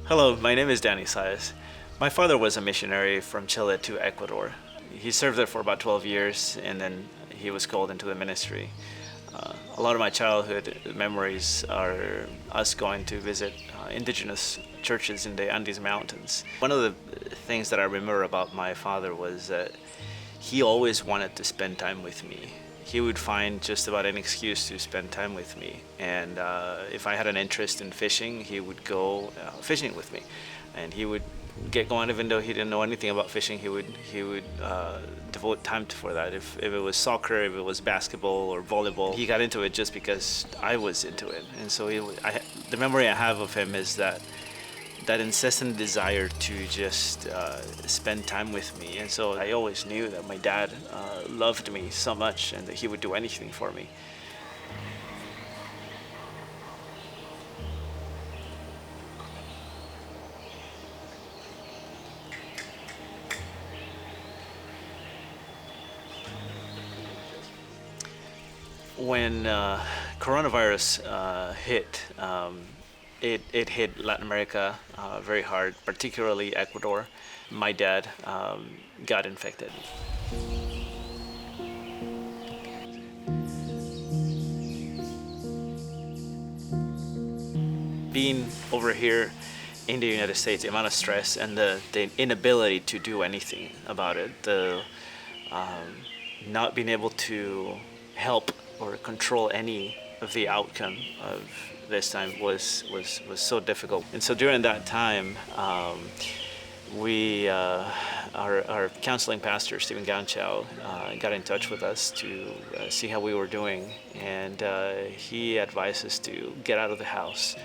Hello, my name is Danny Saez. My father was a missionary from Chile to Ecuador. He served there for about 12 years and then he was called into the ministry. A lot of my childhood memories are us going to visit indigenous churches in the Andes Mountains. One of the things that I remember about my father was that he always wanted to spend time with me. He would find just about an excuse to spend time with me. And if I had an interest in fishing, he would go fishing with me. And he would get going even though he didn't know anything about fishing. He would devote time for that. If it was soccer, if it was basketball or volleyball, he got into it just because I was into it. And so the memory I have of him is that incessant desire to just spend time with me. And so I always knew that my dad loved me so much and that he would do anything for me. When coronavirus hit, it hit Latin America very hard, particularly Ecuador. My dad got infected. Being over here in the United States, the amount of stress and the inability to do anything about it, the not being able to help or control any of the outcome of this time was so difficult. And so during that time, we our counseling pastor Stephen Ganchow got in touch with us to see how we were doing, and he advised us to get out of the house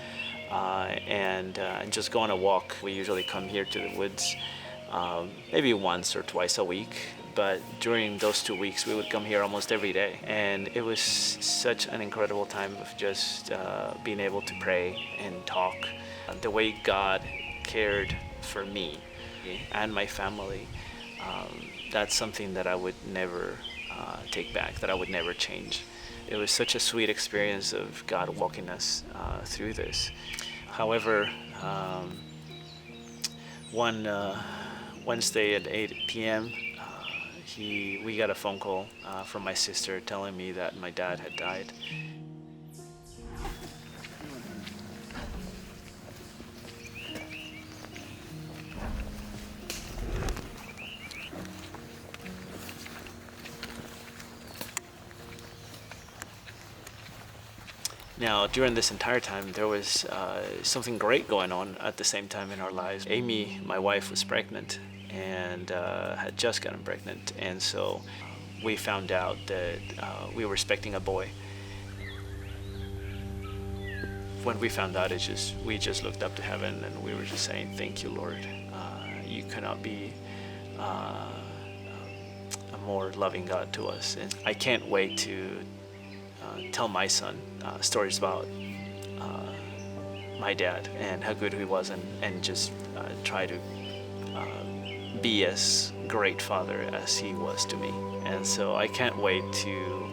and just go on a walk. We usually come here to the woods maybe once or twice a week, but during those 2 weeks we would come here almost every day, and it was such an incredible time of just being able to pray and talk. The way God cared for me and my family, that's something that I would never take back, that I would never change. It was such a sweet experience of God walking us through this. However, one Wednesday at 8 p.m., we got a phone call from my sister telling me that my dad had died. Now, during this entire time, there was something great going on at the same time in our lives. Amy, my wife, was pregnant and had just gotten pregnant, and so we found out that we were expecting a boy. When we found out, we just looked up to heaven and we were just saying, "Thank you, Lord. You cannot be a more loving God to us." And I can't wait to tell my son stories about my dad and how good he was, and just try to be as great father as he was to me. And so I can't wait to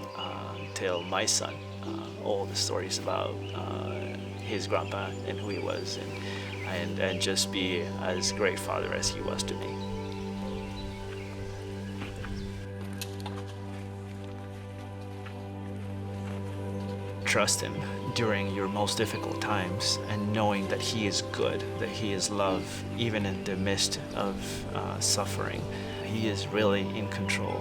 tell my son all the stories about his grandpa and who he was, and just be as great father as he was to me. Trust him during your most difficult times, and knowing that he is good, that he is love, even in the midst of suffering. He is really in control.